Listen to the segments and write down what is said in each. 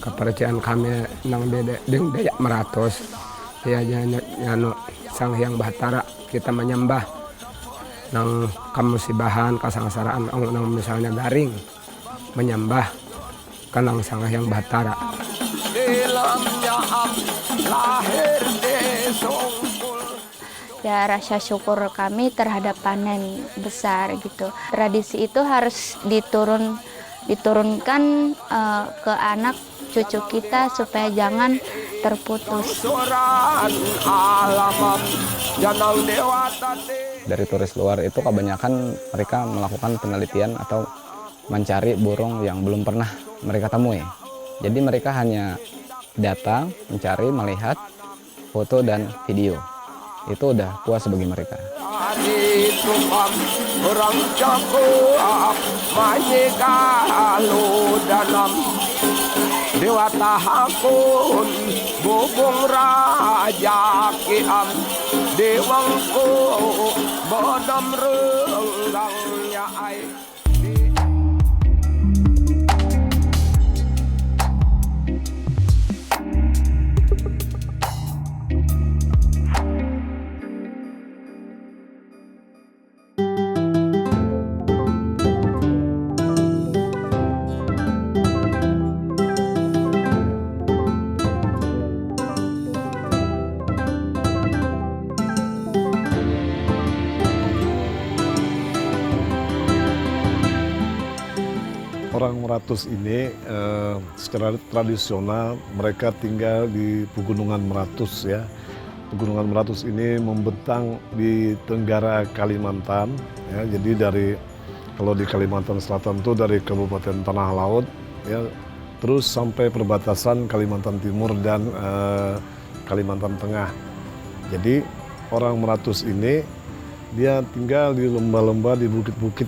Kepercayaan kami nang Dayak Meratus, ya nyano Sang Hyang Bahtara kita menyembah nang kamusibahan kasangsaraan nang misalnya garing menyembah kanang Sang Hyang Bahtara. Ya rasa syukur kami terhadap panen besar gitu. Tradisi itu harus diturunkan ke anak cucu kita supaya jangan terputus. Dari turis luar itu kebanyakan mereka melakukan penelitian atau mencari burung yang belum pernah mereka temui. Jadi mereka hanya datang, mencari, melihat foto dan video. Itu udah puas bagi mereka. Dewa tahakun bubung raja kiam dewangku bodam renggangnya ai. Orang Meratus ini secara tradisional mereka tinggal di Pegunungan Meratus ya. Pegunungan Meratus ini membentang di Tenggara Kalimantan ya. Jadi kalau di Kalimantan Selatan itu dari Kabupaten Tanah Laut ya terus sampai perbatasan Kalimantan Timur dan Kalimantan Tengah. Jadi orang Meratus ini dia tinggal di lembah-lembah, di bukit-bukit,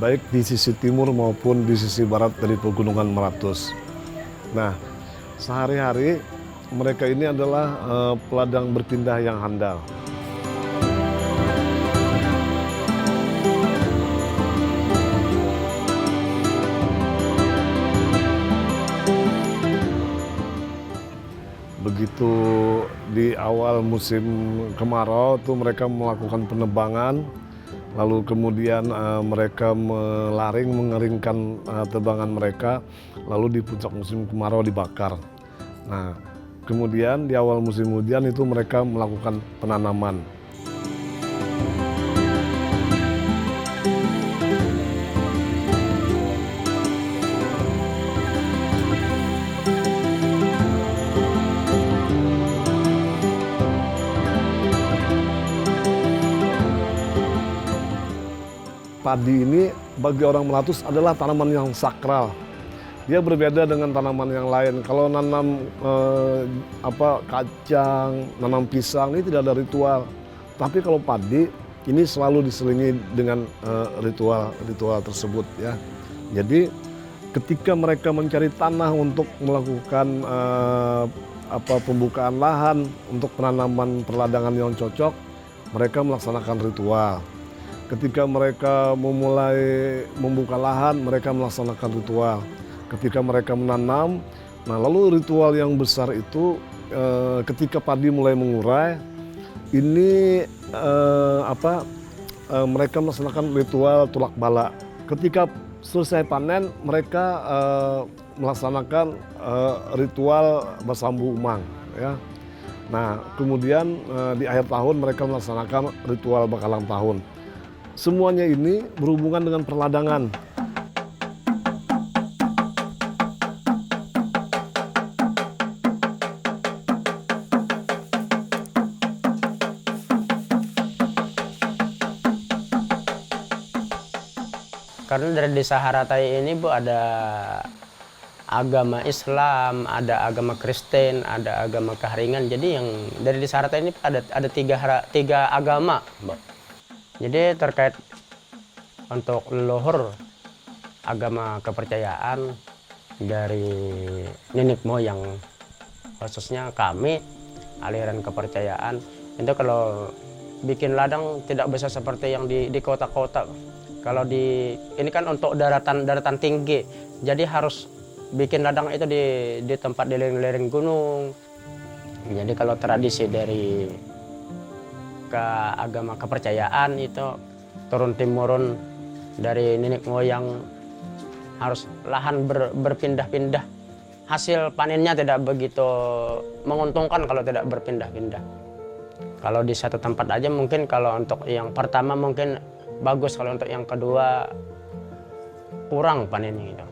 baik di sisi timur maupun di sisi barat dari Pegunungan Meratus. Nah, sehari-hari mereka ini adalah peladang berpindah yang handal. Begitu di awal musim kemarau itu mereka melakukan penebangan, lalu kemudian mereka mengeringkan tebangan mereka, lalu di puncak musim kemarau dibakar. Nah, kemudian di awal musim hujan itu mereka melakukan penanaman. Padi ini bagi orang Meratus adalah tanaman yang sakral. Dia berbeda dengan tanaman yang lain. Kalau nanam kacang, nanam pisang ini tidak ada ritual. Tapi kalau padi ini selalu diselingi dengan ritual tersebut ya. Jadi ketika mereka mencari tanah untuk melakukan pembukaan lahan untuk penanaman perladangan yang cocok, mereka melaksanakan ritual. Ketika mereka memulai membuka lahan, mereka melaksanakan ritual. Ketika mereka menanam, nah lalu ritual yang besar itu ketika padi mulai mengurai, ini mereka melaksanakan ritual tulak bala. Ketika selesai panen, mereka melaksanakan ritual basambu umang. Ya. Nah kemudian di akhir tahun mereka melaksanakan ritual bakalang tahun. Semuanya ini berhubungan dengan perladangan. Karena dari desa Haratai ini Bu ada agama Islam, ada agama Kristen, ada agama Kahringan. Jadi yang dari desa Haratai ini ada tiga agama, Bu. Jadi terkait untuk leluhur agama kepercayaan dari nenek moyang, khususnya kami aliran kepercayaan itu kalau bikin ladang tidak bisa seperti yang di kota-kota. Kalau ini kan untuk daratan tinggi, jadi harus bikin ladang itu di tempat di lereng-lereng gunung. Jadi kalau tradisi dari agama kepercayaan itu turun temurun dari nenek moyang, harus lahan berpindah-pindah. Hasil panennya tidak begitu menguntungkan kalau tidak berpindah-pindah. Kalau di satu tempat aja mungkin kalau untuk yang pertama mungkin bagus, kalau untuk yang kedua kurang panennya gitu.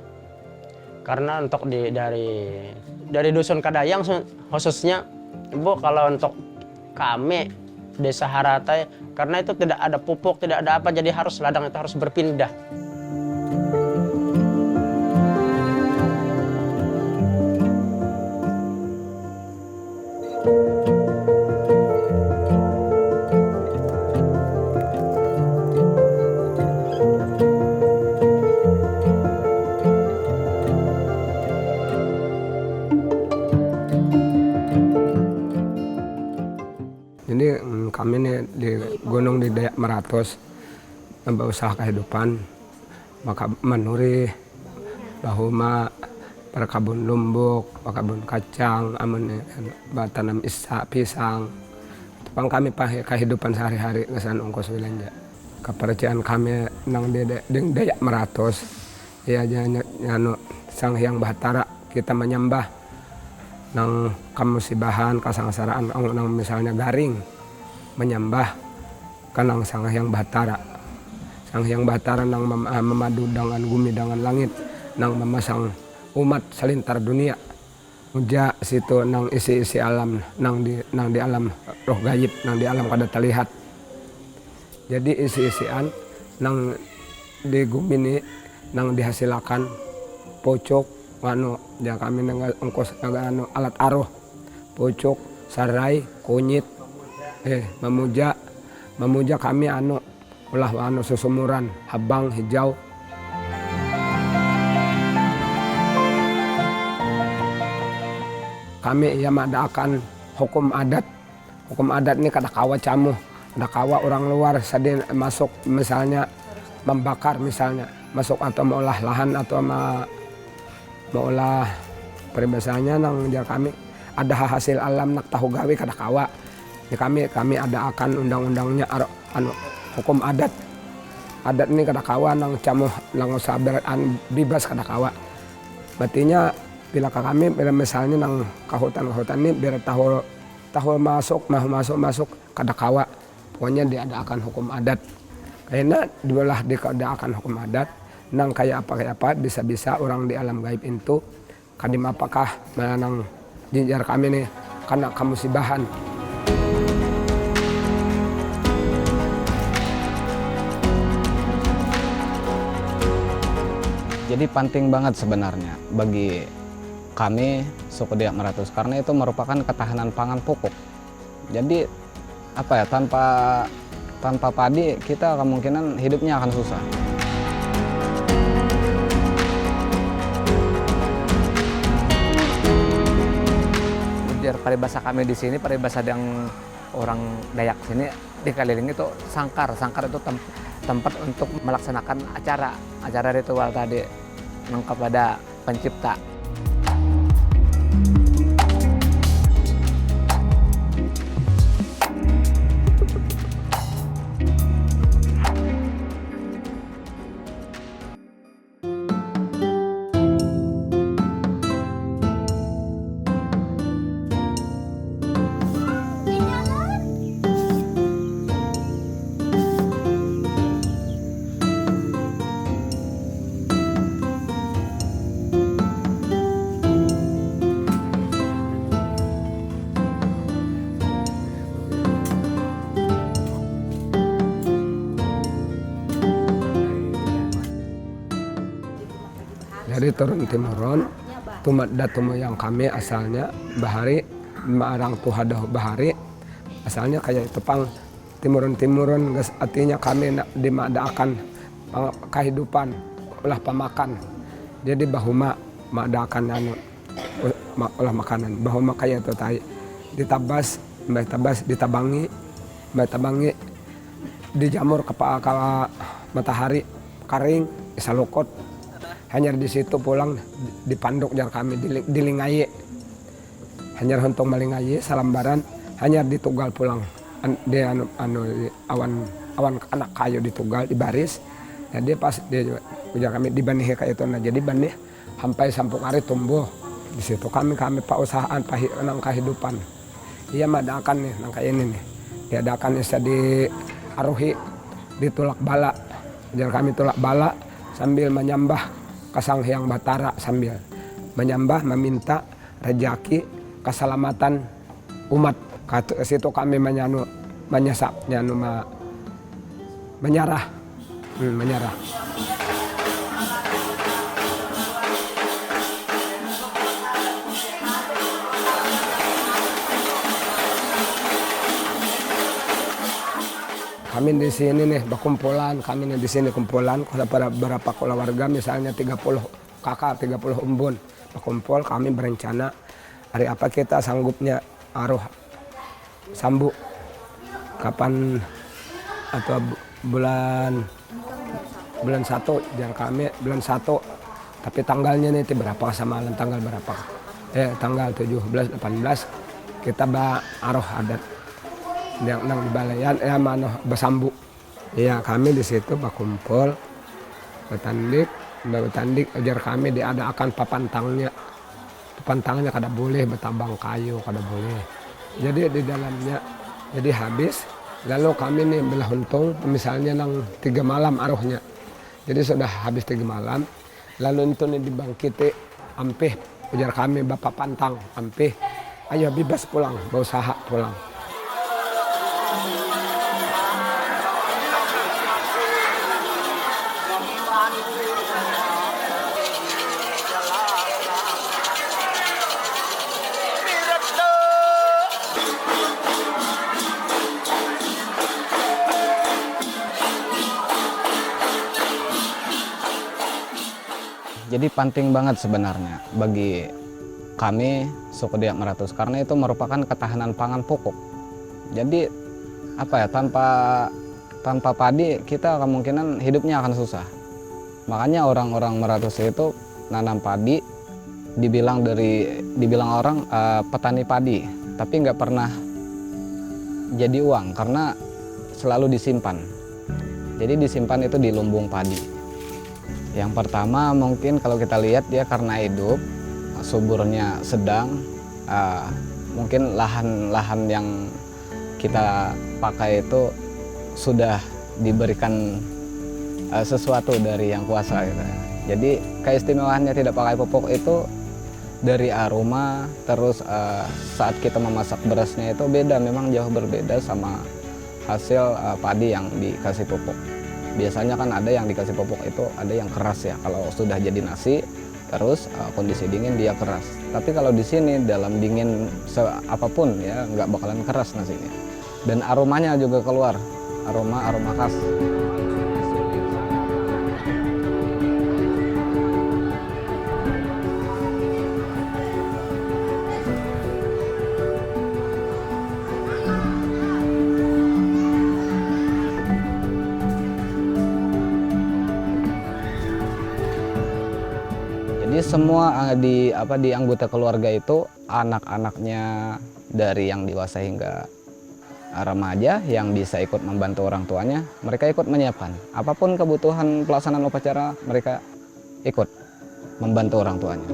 Karena untuk dari dusun Kadayang khususnya, Bu, kalau untuk kami Desa Haratai, karena itu tidak ada pupuk, tidak ada apa, jadi ladang itu harus berpindah. Jadi kami nih di gunung di Dayak Meratus berusaha kehidupan, maka menuri bahuma perkabun lumbuk, perkabun kacang, tanam pisang. Pang kami kehidupan sehari-hari kesan ongkos wilanja. Kepercayaan kami nang di Dayak Meratus, ya nyano Sang Hyang Bahtara kita menyembah nang kamusibahan kasangsaraan nang misalnya garing menyembah kanang Sang Hyang Bahtara. Sang Hyang Bahtara nang memadu dengan bumi dengan langit, nang memasang umat selintar dunia. Uja situ nang isi-isi alam nang di alam roh gaib, nang di alam kada terlihat. Jadi isi-isian nang di bumi ini nang dihasilkan pocok ya kami ongkos alat aroh, pucuk, sarai, kunyit, memuja kami ulah susumuran, habang, hijau. Kami ia madakan hukum adat ini kada kawa camu, kada kawa orang luar sadin masuk misalnya membakar misalnya, masuk atau mengolah lahan atau maulah peribahasanya nang jar kami ada hasil alam nak tahu gawe kada kawa. Ya kami ada akan undang-undangnya hukum adat ini kada kawa nang camuh nang sabar bebas kada kawa. Batinya bila kami misalnya nang kahutan ini biar tahu masuk kada kawa. Pokoknya dia ada akan hukum adat. Karena dibelah dia akan hukum adat. Nang kayak apa bisa orang di alam gaib itu kadim apakah nang jinjar kami nih karena kamusibahan. Jadi penting banget sebenarnya bagi kami suku Dayak Meratus karena itu merupakan ketahanan pangan pokok. Jadi tanpa padi kita kemungkinan hidupnya akan susah. Paribasa kami di sini, paribasa yang orang Dayak sini dikelilingi itu sangkar itu tempat untuk melaksanakan acara ritual tadi kepada pencipta. Dari turun temurun tumat datumu yang kami asalnya bahari marang tuhadah bahari asalnya kayak itu pang timurun artinya kami dimadakan kehidupan ulah pemakan. Jadi bahuma madakan ulah makanan bahuma kayak itu tai ditabas ditabangi dijamur ke matahari karing, isalukot. Hanya di situ pulang dipanduk jar kami di Lingaye. Hanya untuk melingaye salambaran, hanya ditugal pulang. Di awan anak kayu ditugal di baris. Jadi pas dia ujar kami dibanihe kayak itu, nah jadi banih sampai sampung hari tumbuh. Di situ kami pausahaan nang kehidupan. Iya madakan nih nang kayak ini nih. Diadakan bisa diaruhi ditulak bala. Jadi kami tulak bala sambil menyembah Kasang Hyang Batara, sambil menyembah meminta rejeki keselamatan umat. Ke situ kami menyesap menyerah. Menyerah. Kami di sini nih berkumpulan, kami di sini kumpulan pada beberapa keluarga, misalnya 30 kakak, 30 umbun berkumpul. Kami berencana hari apa kita sanggupnya aruh sambu, kapan atau bulan 1 jangan kami bulan 1, tapi tanggalnya nih berapa sama tanggal berapa, tanggal 17 18 kita aruh adat yang nang di balayan mana bersambu. Ya kami di situ berkumpul bertandik ajar kami diadakan papantangnya kada boleh bertabang kayu, kada boleh. Jadi di dalamnya jadi habis, lalu kami nih belah untung misalnya nang 3 malam aruhnya. Jadi sudah habis 3 malam, lalu itu nih dibangkiti ampih ujar kami bapak pantang ampih, ayo bebas pulang, berusaha pulang. Jadi penting banget sebenarnya bagi kami suku Dayak Maratus karena itu merupakan ketahanan pangan pokok. Jadi tanpa padi kita kemungkinan hidupnya akan susah. Makanya orang-orang Maratus itu nanam padi dibilang orang petani padi, tapi nggak pernah jadi uang karena selalu disimpan. Jadi disimpan itu di lumbung padi. Yang pertama mungkin kalau kita lihat dia karena hidup suburnya sedang, mungkin lahan-lahan yang kita pakai itu sudah diberikan sesuatu dari yang kuasa gitu. Jadi keistimewaannya tidak pakai pupuk itu dari aroma, terus saat kita memasak berasnya itu beda, memang jauh berbeda sama hasil padi yang dikasih pupuk. Biasanya kan ada yang dikasih pupuk itu ada yang keras ya, kalau sudah jadi nasi terus kondisi dingin dia keras. Tapi kalau di sini dalam dingin apapun ya nggak bakalan keras nasinya. Dan aromanya juga keluar, aroma khas. Jadi semua di anggota keluarga itu anak-anaknya dari yang dewasa hingga remaja yang bisa ikut membantu orang tuanya, mereka ikut menyiapkan apapun kebutuhan pelaksanaan upacara, mereka ikut membantu orang tuanya.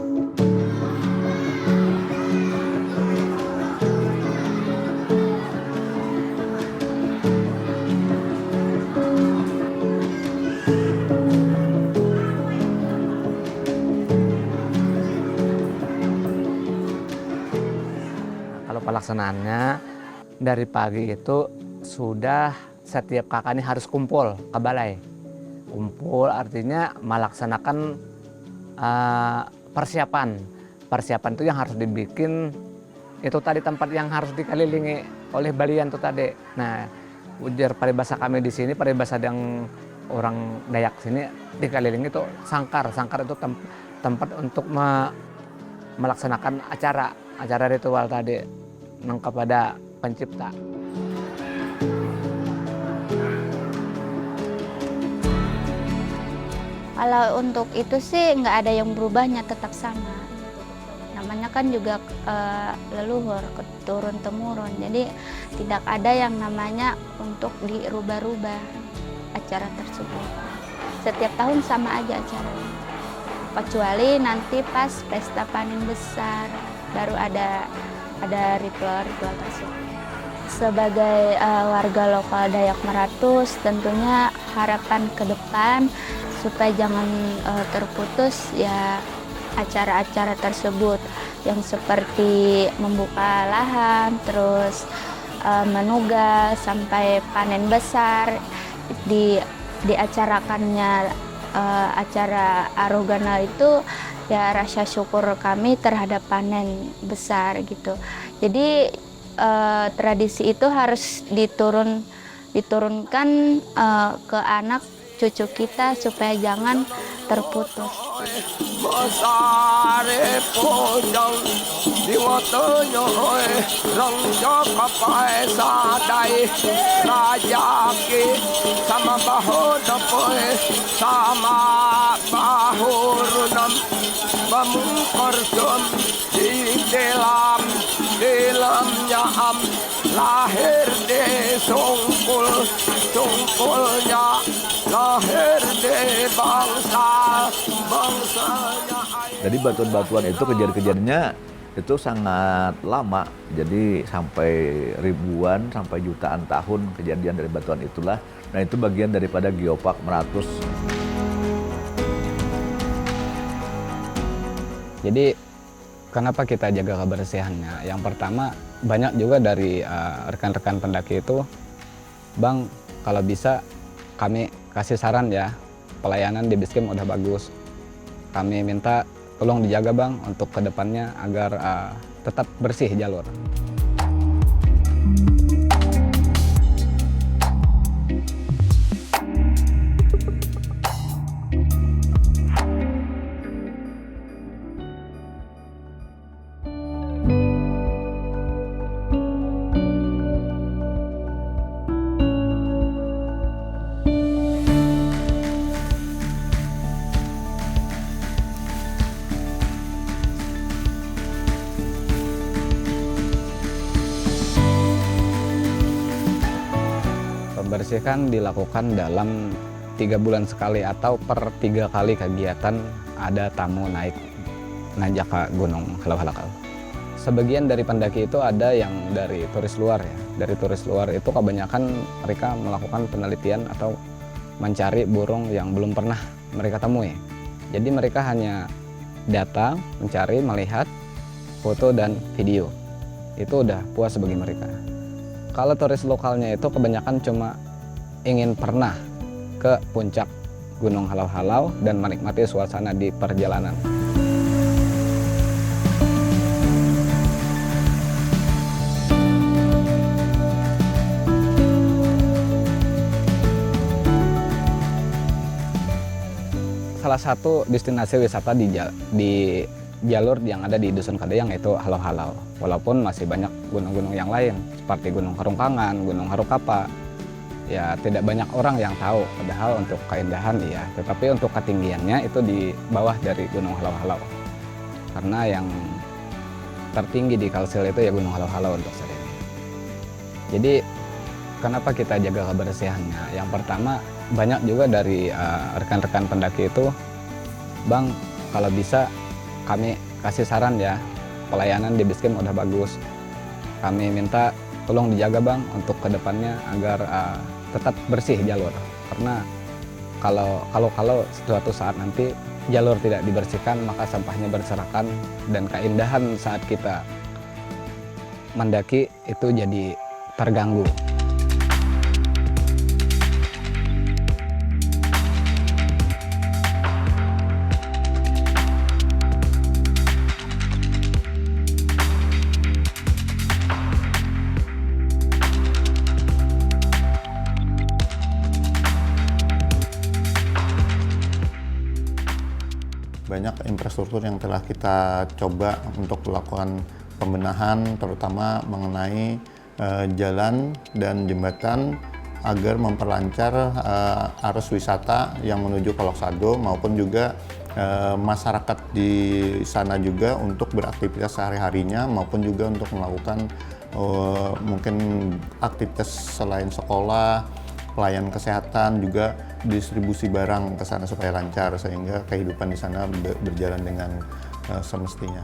Pelaksanaannya dari pagi itu sudah setiap kakak ini harus kumpul ke balai. Kumpul artinya melaksanakan persiapan. Persiapan itu yang harus dibikin itu tadi tempat yang harus dikelilingi oleh balian itu tadi. Nah, ujar paribasa kami di sini, paribasa yang orang Dayak sini dikelilingi itu sangkar. Sangkar itu tempat untuk melaksanakan acara ritual tadi. Kepada pencipta. Kalau untuk itu sih nggak ada yang berubahnya, tetap sama. Namanya kan juga leluhur, turun-temurun. Jadi tidak ada yang namanya untuk dirubah-rubah acara tersebut. Setiap tahun sama aja acaranya. Kecuali nanti pas pesta panen besar baru ada ritual-ritual tersebut. Sebagai warga lokal Dayak Maratus, tentunya harapan ke depan supaya jangan terputus ya acara-acara tersebut yang seperti membuka lahan, terus menugal sampai panen besar, diacarakannya acara aroganal itu ya rasa syukur kami terhadap panen besar gitu. Jadi tradisi itu harus diturunkan ke anak cucu kita supaya jangan terputus. Masare pojang diwatanya rang jaka pae sadai raja ke sama bahoda poe sama bahurunam bamungkar jom di dalamnya lahir de sungkulnya lahir de bangsanya. Jadi batuan-batuan itu kejadian-kejadiannya itu sangat lama. Jadi sampai ribuan, sampai jutaan tahun kejadian dari batuan itulah. Nah itu bagian daripada Geopark Meratus. Jadi kenapa kita jaga kebersihannya? Yang pertama banyak juga dari rekan-rekan pendaki itu, Bang kalau bisa kami kasih saran ya, pelayanan di Basecamp udah bagus. Kami minta tolong dijaga Bang untuk kedepannya agar tetap bersih jalur. Pembersihan dilakukan dalam 3 bulan sekali atau per 3 kali kegiatan ada tamu naik nanjak ke Gunung Halau-Halakal. Sebagian dari pendaki itu ada yang dari turis luar ya. Dari turis luar itu kebanyakan mereka melakukan penelitian atau mencari burung yang belum pernah mereka temui. Jadi mereka hanya datang, mencari, melihat, foto dan video. Itu udah puas bagi mereka. Kalau turis lokalnya itu kebanyakan cuma ingin pernah ke puncak Gunung Halau-Halau dan menikmati suasana di perjalanan. Salah satu destinasi wisata di jalur yang ada di Dusun Kadayang yaitu Halau-Halau. Walaupun masih banyak gunung-gunung yang lain seperti Gunung Karungkangan, Gunung Harukapa. Ya tidak banyak orang yang tahu, padahal untuk keindahan iya, tetapi untuk ketinggiannya itu di bawah dari Gunung Halau-Halau. Karena yang tertinggi di Kalsel itu ya Gunung Halau-Halau untuk saat ini. Jadi kenapa kita jaga kebersihannya? Yang pertama banyak juga dari rekan-rekan pendaki itu, Bang kalau bisa kami kasih saran ya, pelayanan di Basecamp udah bagus. Kami minta tolong dijaga Bang untuk kedepannya agar tetap bersih jalur. Karena kalau suatu saat nanti jalur tidak dibersihkan maka sampahnya berserakan dan keindahan saat kita mendaki itu jadi terganggu. Banyak infrastruktur yang telah kita coba untuk melakukan pembenahan, terutama mengenai jalan dan jembatan agar memperlancar arus wisata yang menuju ke Lok Sado maupun juga masyarakat di sana juga untuk beraktivitas sehari-harinya maupun juga untuk melakukan mungkin aktivitas selain sekolah, pelayanan kesehatan, juga distribusi barang ke sana supaya lancar sehingga kehidupan di sana berjalan dengan semestinya.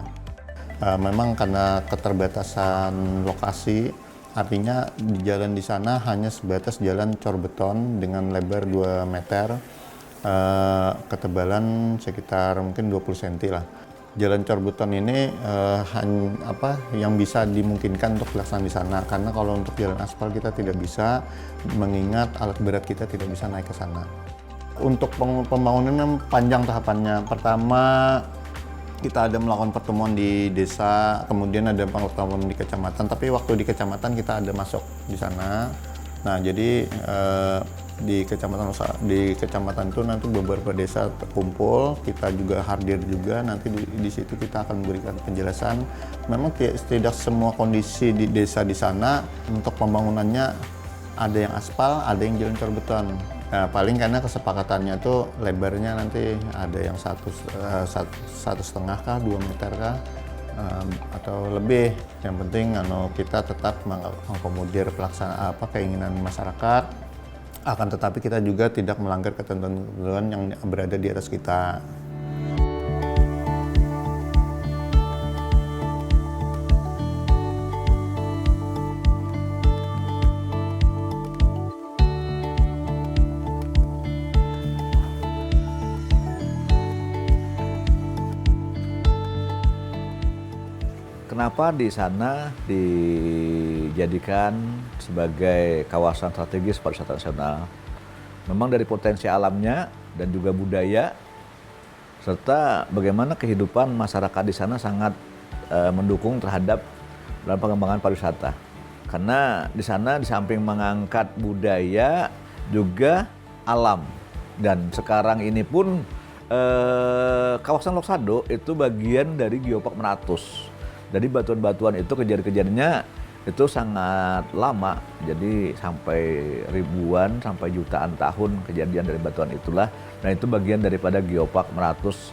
Memang karena keterbatasan lokasi, artinya di jalan di sana hanya sebatas jalan cor beton dengan lebar 2 meter, ketebalan sekitar mungkin 20 cm lah. Jalan cor beton ini yang bisa dimungkinkan untuk dilaksanakan di sana, karena kalau untuk jalan aspal kita tidak bisa, mengingat alat berat kita tidak bisa naik ke sana. Untuk pembangunan panjang tahapannya. Pertama, kita ada melakukan pertemuan di desa, kemudian ada pertemuan di kecamatan, tapi waktu di kecamatan kita ada masuk di sana. Nah, jadi di kecamatan itu nanti beberapa desa terkumpul, kita juga hadir juga, nanti di situ kita akan memberikan penjelasan. Memang tidak semua kondisi di desa di sana untuk pembangunannya ada yang aspal, ada yang jalan cor beton. Nah, paling karena kesepakatannya tuh lebarnya nanti ada yang 1,5 kah, 2 meter kah, atau lebih. Yang penting kita tetap mengakomodir keinginan masyarakat, akan tetapi kita juga tidak melanggar ketentuan yang berada di atas kita. Kenapa di sana dijadikan sebagai kawasan strategis pariwisata nasional? Memang dari potensi alamnya dan juga budaya, serta bagaimana kehidupan masyarakat di sana sangat mendukung terhadap dalam pengembangan pariwisata. Karena di sana di samping mengangkat budaya, juga alam. Dan sekarang ini pun kawasan Lok Sado itu bagian dari Geopark Meratus. Jadi batuan-batuan itu kejadian-kejadiannya itu sangat lama, jadi sampai ribuan sampai jutaan tahun kejadian dari batuan itulah. Nah, itu bagian daripada Geopark Meratus.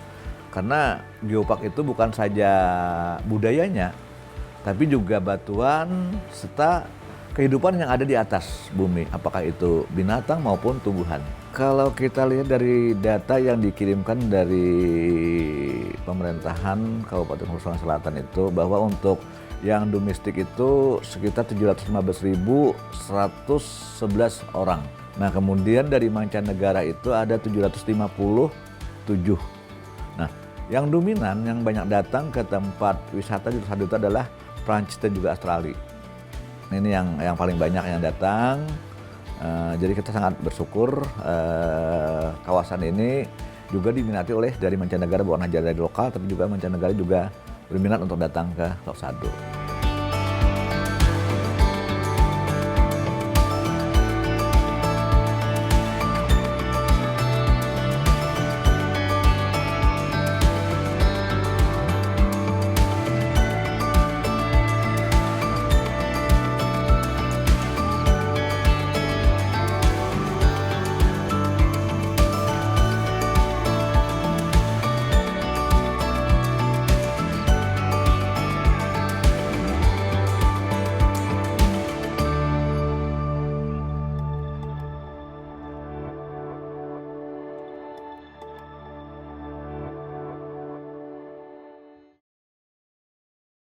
Karena Geopark itu bukan saja budayanya, tapi juga batuan serta kehidupan yang ada di atas bumi, apakah itu binatang maupun tumbuhan. Kalau kita lihat dari data yang dikirimkan dari pemerintahan Kabupaten Hulu Sungai Selatan itu, bahwa untuk yang domestik itu sekitar 715.111 orang. Nah, kemudian dari mancanegara itu ada 757. Nah, yang dominan, yang banyak datang ke tempat wisata di Lok Sado itu adalah Prancis dan juga Australia. Ini yang paling banyak yang datang. Jadi kita sangat bersyukur kawasan ini juga diminati oleh dari mancanegara, bukan hanya dari lokal, tapi juga mancanegara juga berminat untuk datang ke Lok Sado.